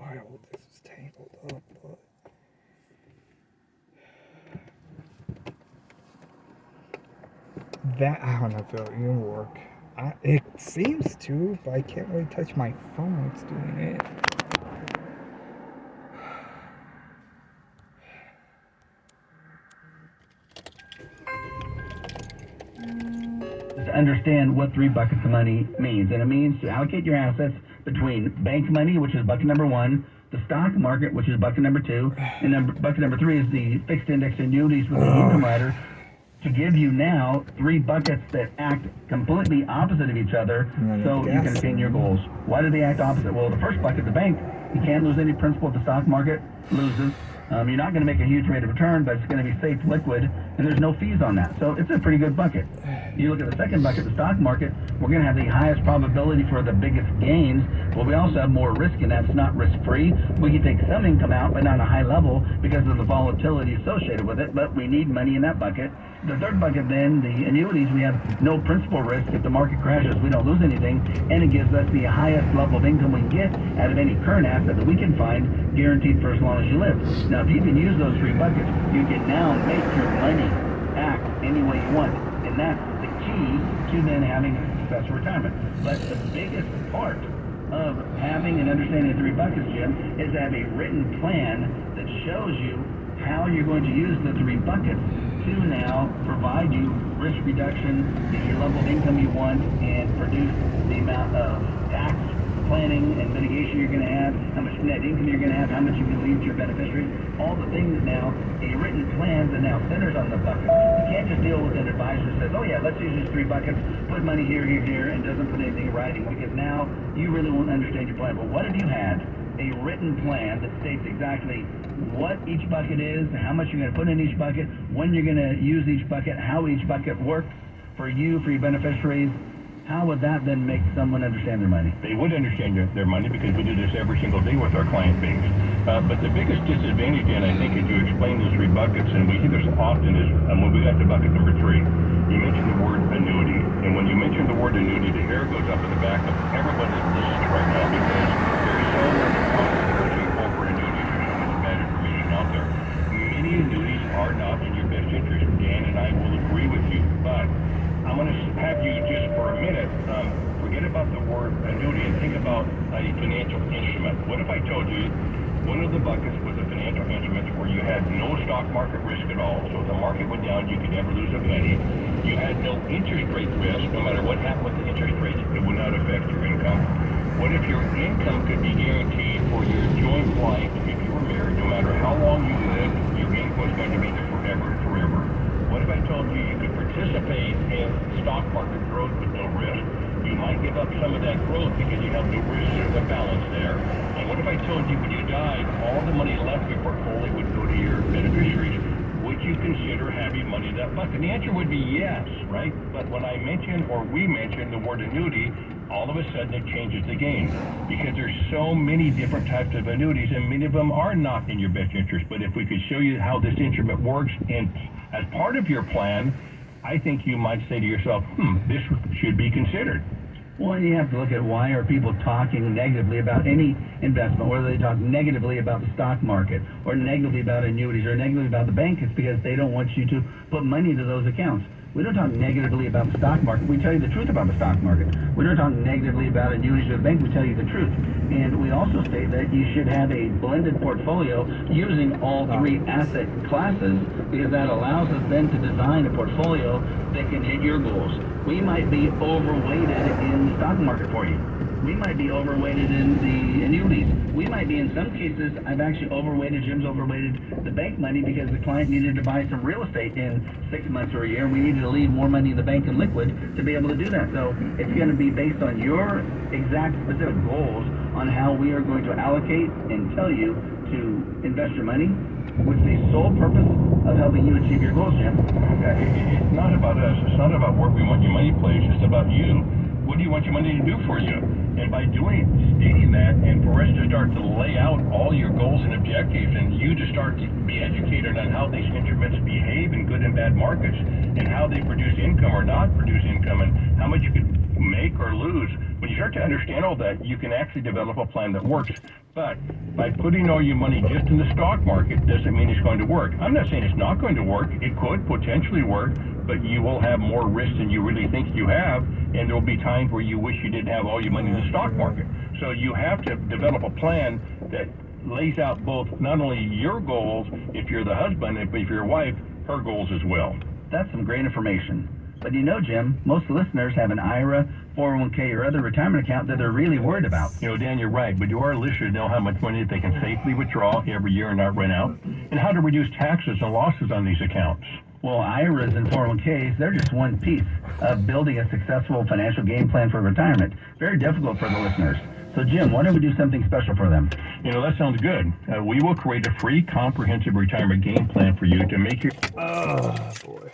while this is tangled up, but that, I don't know if it'll even work. It seems to, but I can't really touch my phone. It's doing it. To understand what 3 buckets of money means, and it means to allocate your assets between bank money, which is bucket number 1, the stock market, which is bucket number 2, and bucket number 3 is the fixed index annuities with the income rider, to give you now 3 buckets that act completely opposite of each other, so you can attain your goals. Why do they act opposite? Well, the first bucket, the bank, you can't lose any principal if the stock market loses. You're not going to make a huge rate of return, but it's going to be safe, liquid, and there's no fees on that. So it's a pretty good bucket. You look at the second bucket, the stock market, we're going to have the highest probability for the biggest gains, but we also have more risk in that. It's not risk-free. We can take some income out, but not a high level because of the volatility associated with it, but we need money in that bucket. The third bucket then, the annuities, we have no principal risk. If the market crashes, we don't lose anything, and it gives us the highest level of income we can get out of any current asset that we can find, guaranteed for as long as you live. Now, if you can use those 3 buckets, you can now make your money act any way you want, and that's the key to then having a successful retirement. But the biggest part of having and understanding the 3 buckets, Jim, is to have a written plan that shows you how you're going to use the 3 buckets to now provide you risk reduction, the level of income you want, and produce the amount of tax planning and mitigation you're going to have, how much net income you're going to have, how much you can leave to your beneficiaries, all the things now, a written plan that now centers on the buckets. You can't just deal with an advisor who says, oh yeah, let's use these 3 buckets, put money here, here, here, and doesn't put anything in writing, because now you really won't understand your plan. But what if you had a written plan that states exactly what each bucket is, how much you're going to put in each bucket, when you're going to use each bucket, how each bucket works for you, for your beneficiaries? How would that then make someone understand their money? They would understand their money because we do this every single day with our client base. But the biggest disadvantage, Dan, I think, is to explain those 3 buckets, and we hear this often, is when we got to bucket number 3. You mentioned the word annuity, and when you mention the word annuity, the hair goes up in the back of everyone that's listening right now, because there's so much controversy over annuities. There's so much bad information out there. Many annuities are not in your best interest. Dan and I will agree with you, but I'm going to have you just for a minute forget about the word annuity and think about a financial instrument. What if I told you one of the buckets was a financial instrument where you had no stock market risk at all, so if the market went down, you could never lose a penny. You had no interest rate risk. No matter what happened with the interest rates, it would not affect your income. What if your income could be guaranteed for your joint life if you were married? No matter how long you lived, your income was going to be there forever and forever. What if I told you you could participate in stock market growth with no risk? You might give up some of that growth because you have no risk. There's a balance there. And what if I told you when you died, all the money left in your portfolio would go to your beneficiaries? Would you consider having money in that bucket? And the answer would be yes, right? But when I mention, or we mention, the word annuity, all of a sudden it changes the game, because there's so many different types of annuities, and many of them are not in your best interest. But if we could show you how this instrument works, and as part of your plan, I think you might say to yourself, this should be considered. Well, you have to look at why are people talking negatively about any investment, whether they talk negatively about the stock market, or negatively about annuities, or negatively about the bank. It's because they don't want you to put money into those accounts. We don't talk negatively about the stock market. We tell you the truth about the stock market. We don't talk negatively about annuities or the bank. We tell you the truth. And we also state that you should have a blended portfolio using all 3 asset classes, because that allows us then to design a portfolio that can hit your goals. We might be overweighted in the stock market for you. We might be overweighted in the annuities. We might be, in some cases, I've actually overweighted, Jim's overweighted the bank money because the client needed to buy some real estate in 6 months or a year, and we needed to leave more money in the bank and liquid to be able to do that. So it's going to be based on your exact specific goals on how we are going to allocate and tell you to invest your money with the sole purpose of helping you achieve your goals, Jim. It's not about us. It's not about where we want your money placed. It's about you. What do you want your money to do for you? And by stating that, and for us to start to lay out all your goals and objectives, and you to start to be educated on how these instruments behave in good and bad markets, and how they produce income or not produce income, and how much you could make or lose. When you start to understand all that, you can actually develop a plan that works. But by putting all your money just in the stock market doesn't mean it's going to work. I'm not saying it's not going to work. It could potentially work, but you will have more risk than you really think you have, and there will be times where you wish you didn't have all your money in the stock market. So you have to develop a plan that lays out both not only your goals, if you're the husband, but if you're your wife, her goals as well. That's some great information. But you know, Jim, most listeners have an IRA, 401k, or other retirement account that they're really worried about. You know, Dan, you're right, but do our listeners know how much money they can safely withdraw every year and not run out? And how to reduce taxes and losses on these accounts? Well, IRAs and 401ks, they're just one piece of building a successful financial game plan for retirement. Very difficult for the listeners. So, Jim, why don't we do something special for them? You know, that sounds good. We will create a free comprehensive retirement game plan for you to make your... Oh, boy.